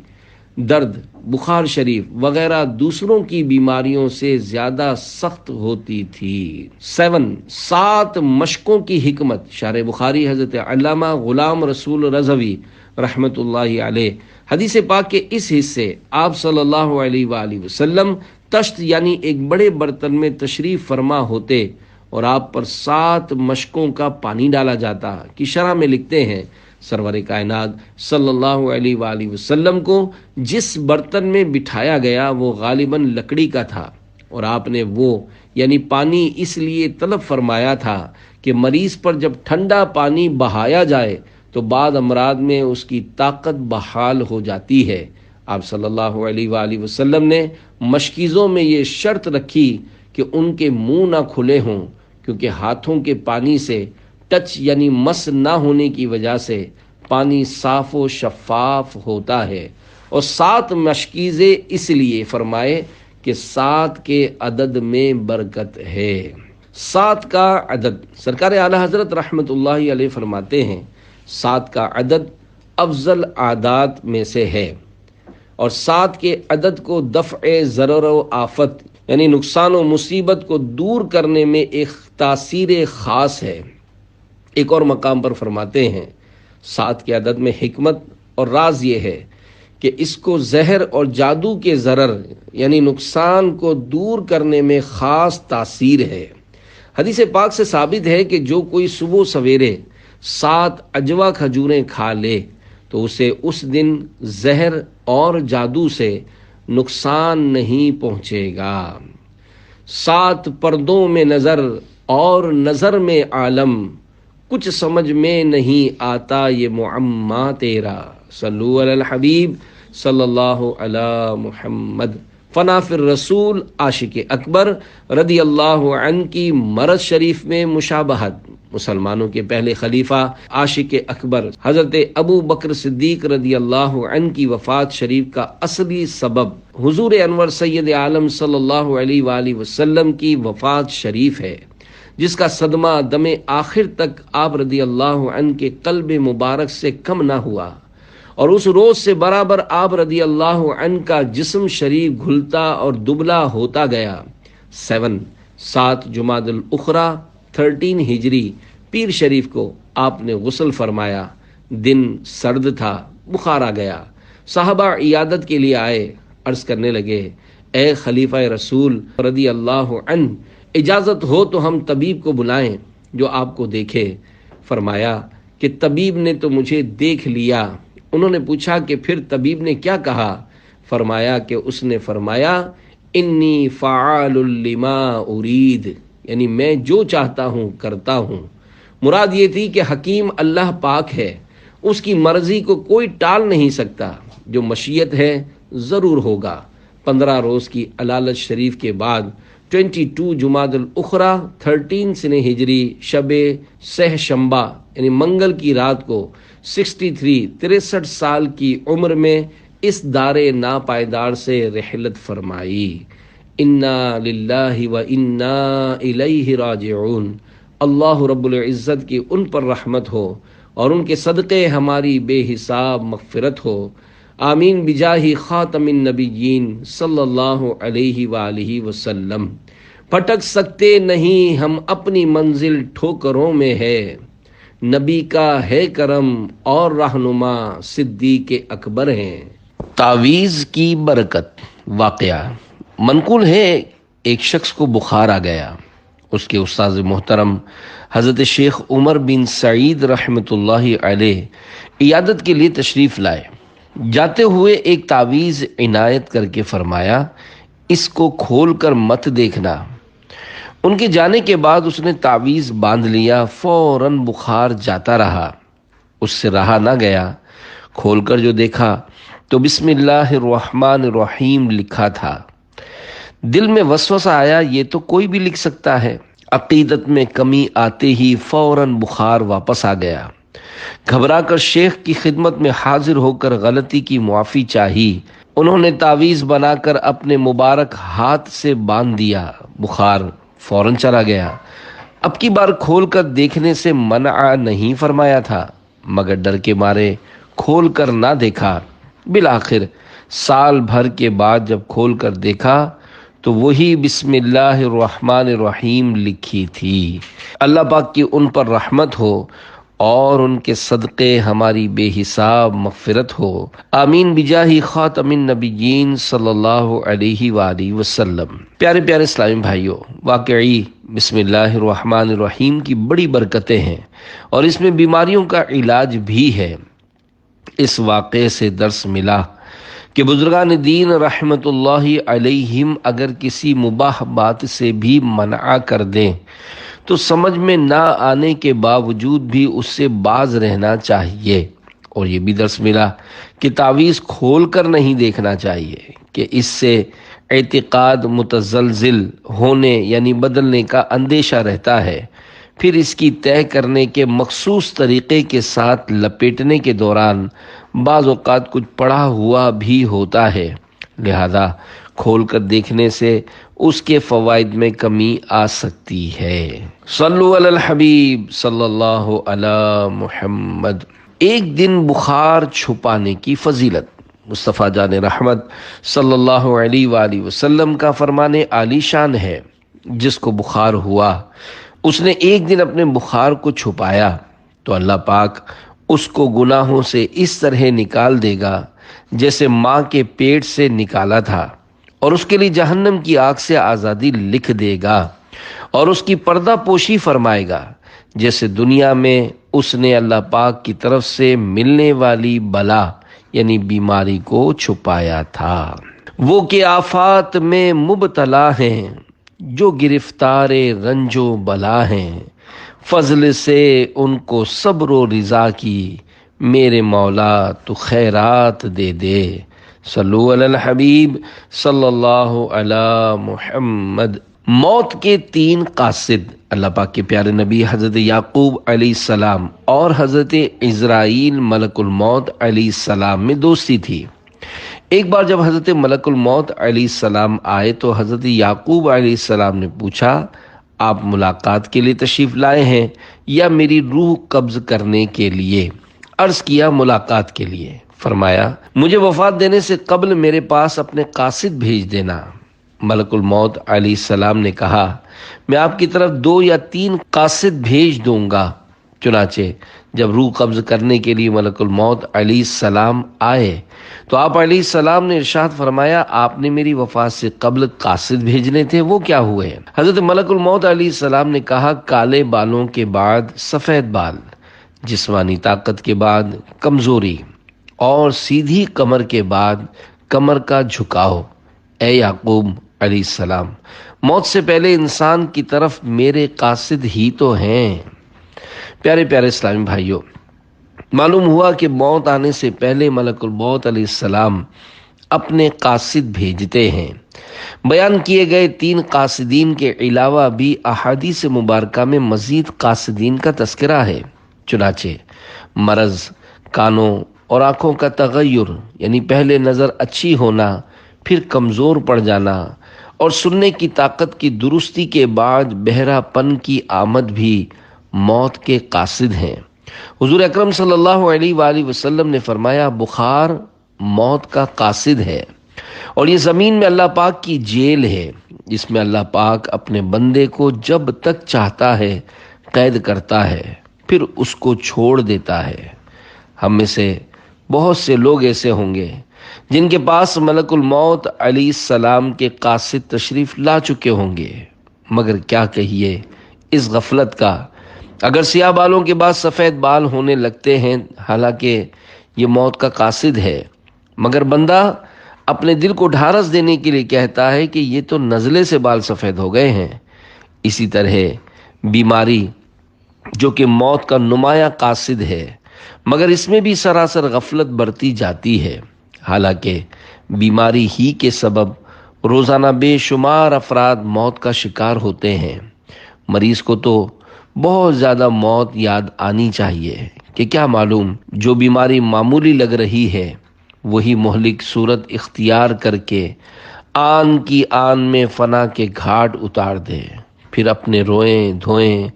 درد، بخار شریف وغیرہ دوسروں کی بیماریوں سے زیادہ سخت ہوتی تھی۔ 7 مشکوں کی حکمت۔ شارح بخاری حضرت علامہ غلام رسول رضوی رحمت اللہ علیہ حدیث پاک کے اس حصے آپ صلی اللہ علیہ وآلہ وسلم تشت یعنی ایک بڑے برتن میں تشریف فرما ہوتے اور آپ پر 7 مشکوں کا پانی ڈالا جاتا کی شرح میں لکھتے ہیں، سرور کائنات صلی اللہ علیہ وآلہ وسلم کو جس برتن میں بٹھایا گیا وہ غالباً لکڑی کا تھا، اور آپ نے وہ یعنی پانی اس لیے طلب فرمایا تھا کہ مریض پر جب ٹھنڈا پانی بہایا جائے تو بعض امراض میں اس کی طاقت بحال ہو جاتی ہے۔ آپ صلی اللہ علیہ وآلہ وسلم نے مشکیزوں میں یہ شرط رکھی کہ ان کے منہ نہ کھلے ہوں، کیونکہ ہاتھوں کے پانی سے ٹچ یعنی مس نہ ہونے کی وجہ سے پانی صاف و شفاف ہوتا ہے، اور 7 مشکیزیں اس لیے فرمائے کہ 7 کے عدد میں برکت ہے۔ 7 کا عدد، سرکار اعلیٰ حضرت رحمت اللہ علیہ فرماتے ہیں، 7 کا عدد افضل اعداد میں سے ہے، اور 7 کے عدد کو دفع ضرر و آفت یعنی نقصان و مصیبت کو دور کرنے میں ایک تاثیر خاص ہے۔ ایک اور مقام پر فرماتے ہیں، 7 کے عدد میں حکمت اور راز یہ ہے کہ اس کو زہر اور جادو کے ضرر یعنی نقصان کو دور کرنے میں خاص تاثیر ہے۔ حدیث پاک سے ثابت ہے کہ جو کوئی صبح سویرے 7 اجوا کھجوریں کھا لے تو اسے اس دن زہر اور جادو سے نقصان نہیں پہنچے گا۔ 7 پردوں میں نظر اور نظر میں عالم، کچھ سمجھ میں نہیں آتا یہ معمہ تیرا۔ صلو علی الحبیب صلی اللہ علی محمد۔ فنا فی الرسول عاشق اکبر رضی اللہ عنہ کی مرض شریف میں مشابہت۔ مسلمانوں کے پہلے خلیفہ عاشق اکبر حضرت ابو بکر صدیق رضی اللہ عنہ کی وفات شریف کا اصلی سبب حضور انور سید عالم صلی اللہ علیہ وآلہ وسلم کی وفات شریف ہے، جس کا صدمہ دم آخر تک آپ رضی اللہ عنہ کے قلب مبارک سے کم نہ ہوا، اور اس روز سے برابر آپ رضی اللہ عنہ کا جسم شریف گھلتا اور دبلا ہوتا گیا۔ 7 جمادی الاخری 13 ہجری پیر شریف کو آپ نے غسل فرمایا۔ دن سرد تھا، بخار آ گیا۔ صحابہ عیادت کے لیے آئے، عرض کرنے لگے، اے خلیفہ رسول رضی اللہ عنہ، اجازت ہو تو ہم طبیب کو بلائیں جو آپ کو دیکھے۔ فرمایا کہ طبیب نے تو مجھے دیکھ لیا۔ انہوں نے پوچھا کہ پھر طبیب نے کیا کہا؟ فرمایا کہ اس نے فرمایا انی فعال لما ارید، یعنی میں جو چاہتا ہوں کرتا ہوں۔ مراد یہ تھی کہ حکیم اللہ پاک ہے، اس کی مرضی کو کوئی ٹال نہیں سکتا، جو مشیت ہے ضرور ہوگا۔ 15 روز کی علالت شریف کے بعد 22 جمادی الاخری 13 سنہ ہجری شب سہ شنبہ یعنی منگل کی رات کو 63 سال کی عمر میں اس دار ناپائیدار سے رحلت فرمائی۔ انا للہ و انا الیہ راجعون۔ اللہ رب العزت کی ان پر رحمت ہو اور ان کے صدقے ہماری بے حساب مغفرت ہو، آمین بجاہ خاتم النبیین صلی اللہ علیہ وآلہ وسلم۔ پھٹک سکتے نہیں ہم اپنی منزل ٹھوکروں میں ہے، نبی کا ہے کرم اور رہنما صدیق اکبر ہیں۔ تعویذ کی برکت۔ واقعہ منقول ہے، ایک شخص کو بخار آ گیا۔ اس کے استاذ محترم حضرت شیخ عمر بن سعید رحمۃ اللہ علیہ عیادت کے لیے تشریف لائے۔ جاتے ہوئے ایک تعویذ عنایت کر کے فرمایا، اس کو کھول کر مت دیکھنا۔ ان کے جانے کے بعد اس نے تعویذ باندھ لیا، فوراً بخار جاتا رہا، اس سے رہا نہ گیا۔ کھول کر جو دیکھا تو بسم اللہ الرحمن الرحیم لکھا تھا۔ دل میں وسوسہ آیا، یہ تو کوئی بھی لکھ سکتا ہے۔ عقیدت میں کمی آتے ہی فوراً بخار واپس آ گیا۔ گھبرا کر شیخ کی خدمت میں حاضر ہو کر غلطی کی معافی چاہی۔ انہوں نے تعویذ بنا کر اپنے مبارک ہاتھ سے باندھ دیا، بخار فوراً چلا گیا۔ اب کی بار کھول کر دیکھنے سے منع نہیں فرمایا تھا، مگر ڈر کے مارے کھول کر نہ دیکھا۔ بالآخر سال بھر کے بعد جب کھول کر دیکھا تو وہی بسم اللہ الرحمن الرحیم لکھی تھی۔ اللہ پاک کی ان پر رحمت ہو اور ان کے صدقے ہماری بے حساب مغفرت ہو، آمین بجاہ خاتم النبیین صلی اللہ علیہ وآلہ وسلم۔ پیارے پیارے اسلامی بھائیوں، واقعی بسم اللہ الرحمن الرحیم کی بڑی برکتیں ہیں اور اس میں بیماریوں کا علاج بھی ہے۔ اس واقعے سے درس ملا کہ بزرگان دین رحمت اللہ علیہم اگر کسی مباح بات سے بھی منع کر دیں تو سمجھ میں نہ آنے کے باوجود بھی اس سے باز رہنا چاہیے۔ اور یہ بھی درس ملا کہ تعویذ کھول کر نہیں دیکھنا چاہیے کہ اس سے اعتقاد متزلزل ہونے یعنی بدلنے کا اندیشہ رہتا ہے، پھر اس کی طے کرنے کے مخصوص طریقے کے ساتھ لپیٹنے کے دوران بعض اوقات کچھ پڑا ہوا بھی ہوتا ہے، لہذا کھول کر دیکھنے سے اس کے فوائد میں کمی آ سکتی ہے۔ صلو علی الحبیب صلی اللہ علی محمد۔ ایک دن بخار چھپانے کی فضیلت۔ مصطفیٰ جان رحمت صلی اللہ علیہ وآلہ وسلم کا فرمان عالی شان ہے، جس کو بخار ہوا اس نے ایک دن اپنے بخار کو چھپایا تو اللہ پاک اس کو گناہوں سے اس طرح نکال دے گا جیسے ماں کے پیٹ سے نکالا تھا، اور اس کے لیے جہنم کی آگ سے آزادی لکھ دے گا۔ اور اس کی پردہ پوشی فرمائے گا، جیسے دنیا میں اس نے اللہ پاک کی طرف سے ملنے والی بلا یعنی بیماری کو چھپایا تھا۔ وہ کہ آفات میں مبتلا ہیں، جو گرفتار رنج و بلا ہیں، فضل سے ان کو صبر و رضا کی، میرے مولا تو خیرات دے دے۔ صلو علی الحبیب صلی اللہ علی محمد۔ موت کے تین قاصد، اللہ پاک کے پیارے نبی حضرت یعقوب علیہ السلام اور حضرت عزرائیل ملک الموت علیہ السلام میں دوستی تھی۔ ایک بار جب حضرت ملک الموت علیہ السلام آئے تو حضرت یعقوب علیہ السلام نے پوچھا، آپ ملاقات کے لیے تشریف لائے ہیں یا میری روح قبض کرنے کے لیے؟ عرض کیا ملاقات کے لیے۔ فرمایا مجھے وفات دینے سے قبل میرے پاس اپنے قاصد بھیج دینا۔ ملک الموت علیہ السلام نے کہا میں آپ کی طرف 2 یا 3 قاصد بھیج دوں گا۔ چنانچہ جب روح قبض کرنے کے لیے ملک الموت علیہ السلام آئے تو آپ علیہ السلام نے ارشاد فرمایا آپ نے میری وفات سے قبل قاصد بھیجنے تھے، وہ کیا ہوئے؟ حضرت ملک الموت علیہ السلام نے کہا کالے بالوں کے بعد سفید بال، جسمانی طاقت کے بعد کمزوری اور سیدھی کمر کے بعد کمر کا جھکاؤ۔ اے یعقوب علیہ السلام، موت سے پہلے انسان کی طرف میرے قاصد ہی تو ہیں۔ پیارے پیارے اسلامی بھائیوں، معلوم ہوا کہ موت آنے سے پہلے ملک الموت علیہ السلام اپنے قاصد بھیجتے ہیں۔ بیان کیے گئے 3 قاصدین کے علاوہ بھی احادیث مبارکہ میں مزید قاصدین کا تذکرہ ہے۔ چنانچہ مرض، کانوں اور آنکھوں کا تغیر یعنی پہلے نظر اچھی ہونا، پھر کمزور پڑ جانا، اور سننے کی طاقت کی درستی کے بعد بہرا پن کی آمد بھی موت کے قاصد ہیں۔ حضور اکرم صلی اللہ علیہ وآلہ وسلم نے فرمایا بخار موت کا قاصد ہے، اور یہ زمین میں اللہ پاک کی جیل ہے جس میں اللہ پاک اپنے بندے کو جب تک چاہتا ہے قید کرتا ہے، پھر اس کو چھوڑ دیتا ہے۔ ہم میں سے بہت سے لوگ ایسے ہوں گے جن کے پاس ملک الموت علیہ السلام کے قاصد تشریف لا چکے ہوں گے، مگر کیا کہیے اس غفلت کا، اگر سیاہ بالوں کے بعد سفید بال ہونے لگتے ہیں، حالانکہ یہ موت کا قاصد ہے، مگر بندہ اپنے دل کو ڈھارس دینے کے لیے کہتا ہے کہ یہ تو نزلے سے بال سفید ہو گئے ہیں۔ اسی طرح بیماری جو کہ موت کا نمایاں قاصد ہے، مگر اس میں بھی سراسر غفلت برتی جاتی ہے، حالانکہ بیماری ہی کے سبب روزانہ بے شمار افراد موت کا شکار ہوتے ہیں۔ مریض کو تو بہت زیادہ موت یاد آنی چاہیے کہ کیا معلوم جو بیماری معمولی لگ رہی ہے وہی مہلک صورت اختیار کر کے آن کی آن میں فنا کے گھاٹ اتار دے، پھر اپنے روئیں دھوئیں،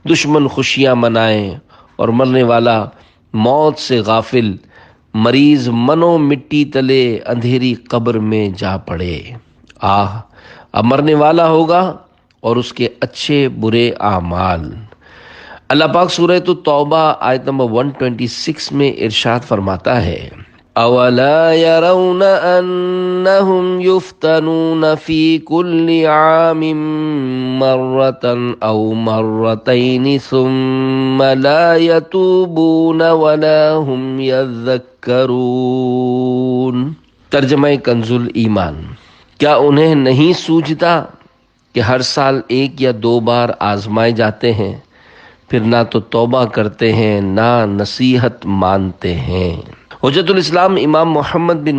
دشمن خوشیاں منائیں، اور مرنے والا موت سے غافل مریض منو مٹی تلے اندھیری قبر میں جا پڑے۔ اب مرنے والا ہوگا اور اس کے اچھے برے اعمال۔ اللہ پاک سورہ توبہ آیت نمبر 126 میں ارشاد فرماتا ہے اولا يرون انهم يفتنون في كل عام مرة او مرتين ثم لا يتوبون ولا هم يذكرون۔ ترجمہ کنز ایمان، کیا انہیں نہیں سوجھتا کہ ہر سال 1 یا 2 بار آزمائے جاتے ہیں، پھر نہ تو توبہ کرتے ہیں نہ نصیحت مانتے ہیں۔ حجت الاسلام امام محمد بن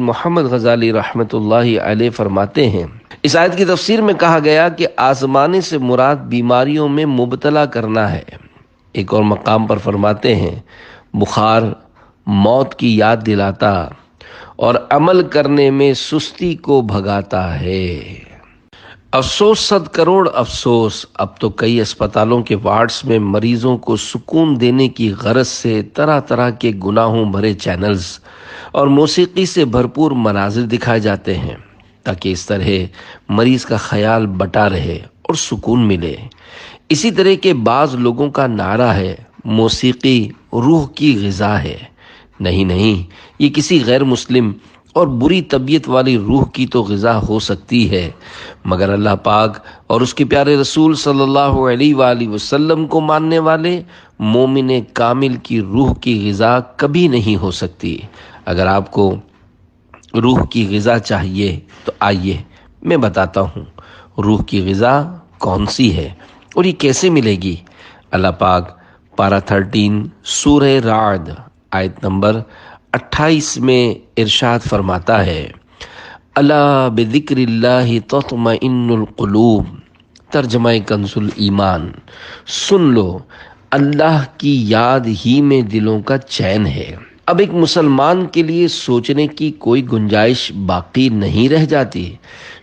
محمد غزالی رحمۃ اللہ علیہ فرماتے ہیں اس آیت کی تفسیر میں کہا گیا کہ آزمانے سے مراد بیماریوں میں مبتلا کرنا ہے۔ ایک اور مقام پر فرماتے ہیں بخار موت کی یاد دلاتا اور عمل کرنے میں سستی کو بھگاتا ہے۔ افسوس 100 کروڑ افسوس، اب تو کئی اسپتالوں کے وارڈز میں مریضوں کو سکون دینے کی غرض سے طرح طرح کے گناہوں بھرے چینلز اور موسیقی سے بھرپور مناظر دکھائے جاتے ہیں تاکہ اس طرح مریض کا خیال بٹا رہے اور سکون ملے۔ اسی طرح کے بعض لوگوں کا نعرہ ہے موسیقی روح کی غذا ہے۔ نہیں، یہ کسی غیر مسلم اور بری طبیعت والی روح کی تو غذا ہو سکتی ہے، مگر اللہ پاک اور اس کے پیارے رسول صلی اللہ علیہ وآلہ وسلم کو ماننے والے مومن کامل کی روح کی غذا کبھی نہیں ہو سکتی۔ اگر آپ کو روح کی غذا چاہیے تو آئیے میں بتاتا ہوں روح کی غذا کون سی ہے اور یہ کیسے ملے گی۔ اللہ پاک پارہ 13 سورہ رعد آیت نمبر 28 میں ارشاد فرماتا ہے، الا بذکر اللہ تطمئن القلوب، ترجمہ کنز ایمان، سن لو اللہ کی یاد ہی میں دلوں کا چین ہے۔ اب ایک مسلمان کے لیے سوچنے کی کوئی گنجائش باقی نہیں رہ جاتی،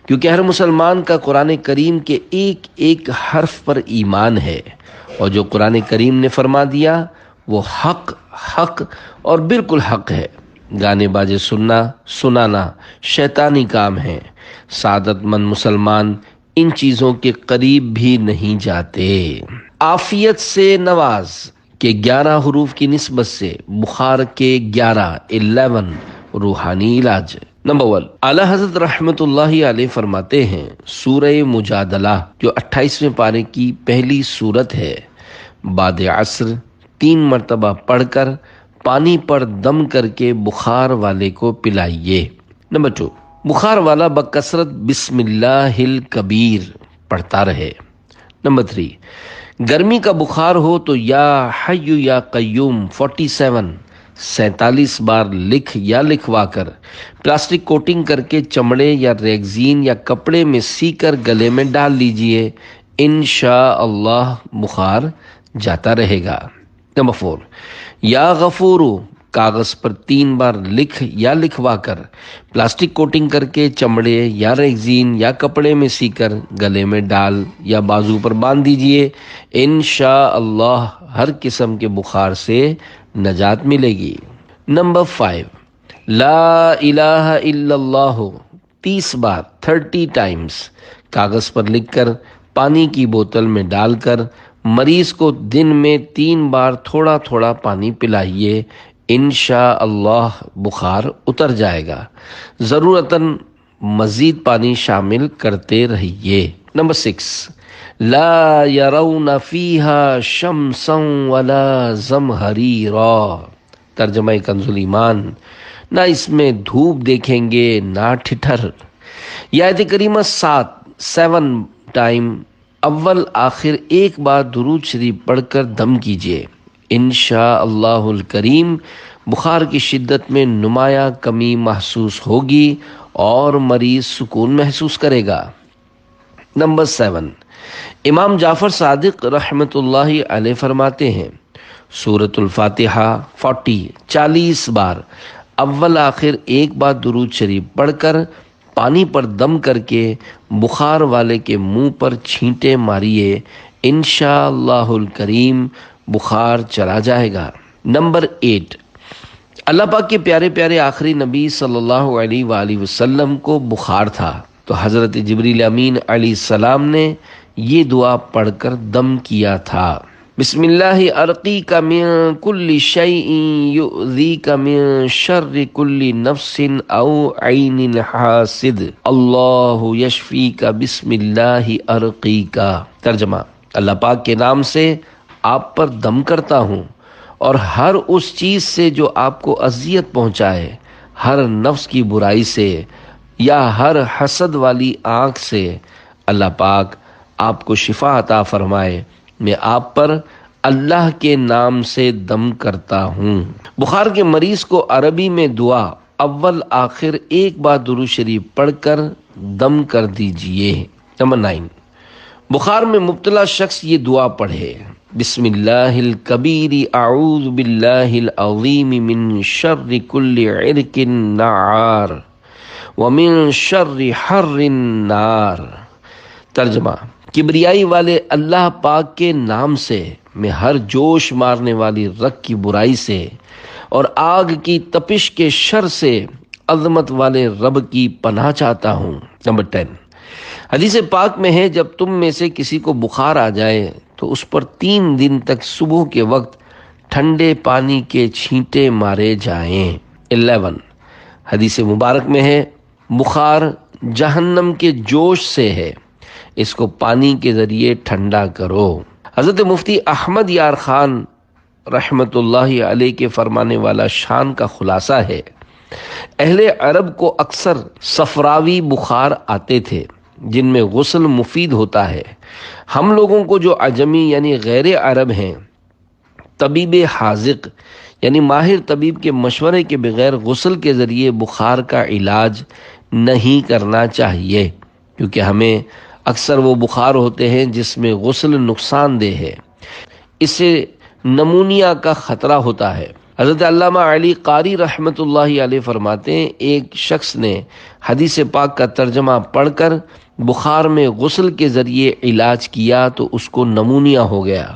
کیونکہ ہر مسلمان کا قرآن کریم کے ایک ایک حرف پر ایمان ہے، اور جو قرآن کریم نے فرما دیا وہ حق اور بالکل حق ہے۔ گانے باجے سنانا شیطانی کام ہے۔ سعادت مند مسلمان ان چیزوں کے قریب بھی نہیں جاتے۔ عافیت سے نواز کے 11 حروف کی نسبت سے بخار کے 11 روحانی علاج۔ نمبر 1، اعلیٰ حضرت رحمت اللہ علیہ فرماتے ہیں، سورہ مجادلہ جو 28ویں پارے کی پہلی سورت ہے، بعد عصر 3 مرتبہ پڑھ کر پانی پر دم کر کے بخار والے کو پلائیے۔ نمبر 2، بخار والا بکثرت بسم اللہ الکبیر پڑھتا رہے۔ نمبر 3، گرمی کا بخار ہو تو یا حی یا قیوم 47 بار لکھ یا لکھوا کر پلاسٹک کوٹنگ کر کے چمڑے یا ریگزین یا کپڑے میں سی کر گلے میں ڈال لیجئے، انشاءاللہ بخار جاتا رہے گا۔ نمبر 4، یا غفورو کاغذ پر 3 بار لکھ یا لکھوا کر پلاسٹک کوٹنگ کر کے چمڑے یا ریگزین یا کپڑے میں سی کر گلے میں ڈال یا بازو پر باندھ دیجئے، انشاءاللہ ہر قسم کے بخار سے نجات ملے گی۔ نمبر 5، لا الہ الا اللہ 30 بار 30 ٹائمز کاغذ پر لکھ کر پانی کی بوتل میں ڈال کر مریض کو دن میں 3 بار تھوڑا تھوڑا پانی پلائیے، انشاءاللہ بخار اتر جائے گا۔ ضرورتاً مزید پانی شامل کرتے رہیے۔ نمبر 6، لا یرون فیہا شمسا ولا زمہریرا، ترجمہ کنز ایمان، نہ اس میں دھوپ دیکھیں گے نہ ٹھٹھر۔ یہ آیت کریمہ 7 ٹائم اول آخر ایک بار درود شریف پڑھ کر دم کیجیے، انشاءاللہ الکریم بخار کی شدت میں نمایاں کمی محسوس ہوگی اور مریض سکون محسوس کرے گا۔ نمبر 7، امام جعفر صادق رحمت اللہ علیہ فرماتے ہیں، سورۃ الفاتحہ 40 بار اول آخر ایک بار درود شریف پڑھ کر پانی پر دم کر کے بخار والے کے منہ پر چھینٹے ماریے، انشاءاللہ الکریم بخار چلا جائے گا۔ نمبر 8، اللہ پاک کے پیارے پیارے آخری نبی صلی اللہ علیہ وآلہ وسلم کو بخار تھا تو حضرت جبریل امین علیہ السلام نے یہ دعا پڑھ کر دم کیا تھا، بسم اللہ ارقیک من کل شیء یؤذیک من شر کل نفس او عین حاسد، اللہ یشفیک بسم اللہ ارقیک۔ ترجمہ، اللہ پاک کے نام سے آپ پر دم کرتا ہوں اور ہر اس چیز سے جو آپ کو اذیت پہنچائے، ہر نفس کی برائی سے یا ہر حسد والی آنکھ سے، اللہ پاک آپ کو شفا عطا فرمائے۔ میں آپ پر اللہ کے نام سے دم کرتا ہوں۔ بخار کے مریض کو عربی میں دعا اول آخر ایک بار درود شریف پڑھ کر دم کر دیجئے۔ نمبر 9، بخار میں مبتلا شخص یہ دعا پڑھے، بسم اللہ الکبیر اعوذ باللہ العظیم من شر کل عرق نعار ومن شر حر النار۔ ترجمہ، کبریائی والے اللہ پاک کے نام سے میں ہر جوش مارنے والی رگ کی برائی سے اور آگ کی تپش کے شر سے عظمت والے رب کی پناہ چاہتا ہوں۔ نمبر 10، حدیث پاک میں ہے، جب تم میں سے کسی کو بخار آ جائے تو اس پر 3 دن تک صبح کے وقت ٹھنڈے پانی کے چھینٹے مارے جائیں۔ 11، حدیث مبارک میں ہے بخار جہنم کے جوش سے ہے، اس کو پانی کے ذریعے ٹھنڈا کرو۔ حضرت مفتی احمد یار خان رحمت اللہ علیہ کے فرمانے والا شان کا خلاصہ ہے، اہل عرب کو اکثر صفراوی بخار آتے تھے جن میں غسل مفید ہوتا ہے۔ ہم لوگوں کو جو عجمی یعنی غیر عرب ہیں، طبیب حاذق یعنی ماہر طبیب کے مشورے کے بغیر غسل کے ذریعے بخار کا علاج نہیں کرنا چاہیے، کیونکہ ہمیں اکثر وہ بخار ہوتے ہیں جس میں غسل نقصان دہ ہے، اس سے نمونیا کا خطرہ ہوتا ہے۔ حضرت علامہ علی قاری رحمت اللہ علیہ فرماتے ہیں ایک شخص نے حدیث پاک کا ترجمہ پڑھ کر بخار میں غسل کے ذریعے علاج کیا تو اس کو نمونیا ہو گیا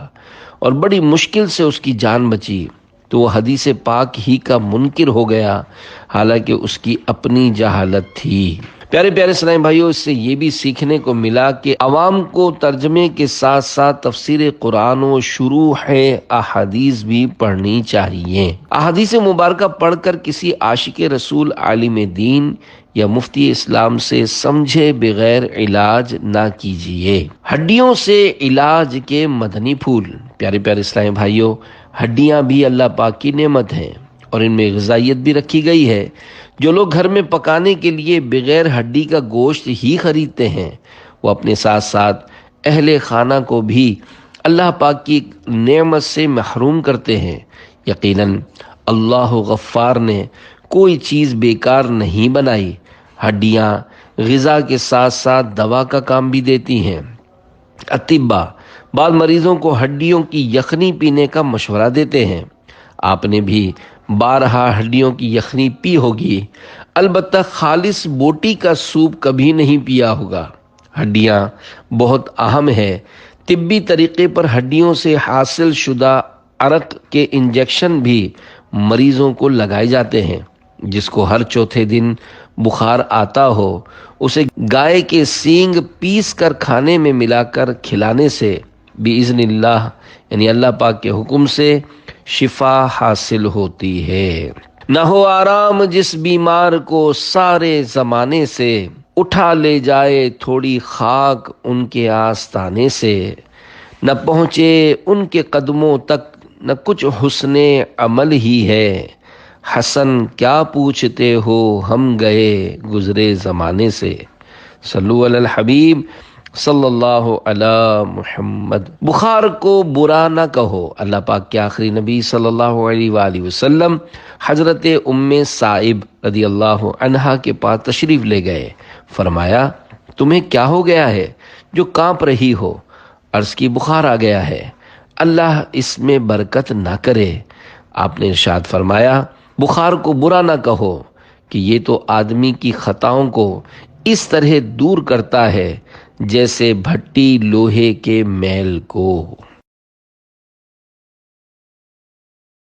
اور بڑی مشکل سے اس کی جان بچی، تو وہ حدیث پاک ہی کا منکر ہو گیا، حالانکہ اس کی اپنی جہالت تھی۔ پیارے پیارے اسلامی بھائیوں، اس سے یہ بھی سیکھنے کو ملا کہ عوام کو ترجمے کے ساتھ ساتھ تفسیر قرآن و شروح احادیث بھی پڑھنی چاہیے۔ احادیث مبارکہ پڑھ کر کسی عاشق رسول عالم دین یا مفتی اسلام سے سمجھے بغیر علاج نہ کیجیے۔ ہڈیوں سے علاج کے مدنی پھول۔ پیارے پیارے اسلامی بھائیوں، ہڈیاں بھی اللہ پاک کی نعمت ہیں اور ان میں غذائیت بھی رکھی گئی ہے۔ جو لوگ گھر میں پکانے کے لیے بغیر ہڈی کا گوشت ہی خریدتے ہیں، وہ اپنے ساتھ ساتھ اہل خانہ کو بھی اللہ پاک کی نعمت سے محروم کرتے ہیں۔ یقیناً اللہ غفار نے کوئی چیز بیکار نہیں بنائی۔ ہڈیاں غذا کے ساتھ ساتھ دوا کا کام بھی دیتی ہیں۔ اطباء بعض مریضوں کو ہڈیوں کی یخنی پینے کا مشورہ دیتے ہیں۔ آپ نے بھی بارہا ہڈیوں کی یخنی پی ہوگی، البتہ خالص بوٹی کا سوپ کبھی نہیں پیا ہوگا۔ ہڈیاں بہت اہم ہے۔ طبی طریقے پر ہڈیوں سے حاصل شدہ عرق کے انجیکشن بھی مریضوں کو لگائے جاتے ہیں۔ جس کو ہر چوتھے دن بخار آتا ہو، اسے گائے کے سینگ پیس کر کھانے میں ملا کر کھلانے سے بِإِذْنِ اللہ یعنی اللہ پاک کے حکم سے شفا حاصل ہوتی ہے۔ نہ ہو آرام جس بیمار کو سارے زمانے سے، اٹھا لے جائے تھوڑی خاک ان کے آستانے سے، نہ پہنچے ان کے قدموں تک نہ کچھ حسن عمل ہی ہے، حسن کیا پوچھتے ہو ہم گئے گزرے زمانے سے۔ صلو علی الحبیب صلی اللہ علی محمد۔ بخار کو برا نہ کہو۔ اللہ پاک کے آخری نبی صلی اللہ علیہ وآلہ وسلم حضرت ام سائب رضی اللہ عنہا کے پاس تشریف لے گئے۔ فرمایا تمہیں کیا ہو گیا ہے جو کانپ رہی ہو؟ عرض کی بخار آ گیا ہے، اللہ اس میں برکت نہ کرے۔ آپ نے ارشاد فرمایا بخار کو برا نہ کہو کہ یہ تو آدمی کی خطاؤں کو اس طرح دور کرتا ہے جیسے بھٹی لوہے کے میل کو۔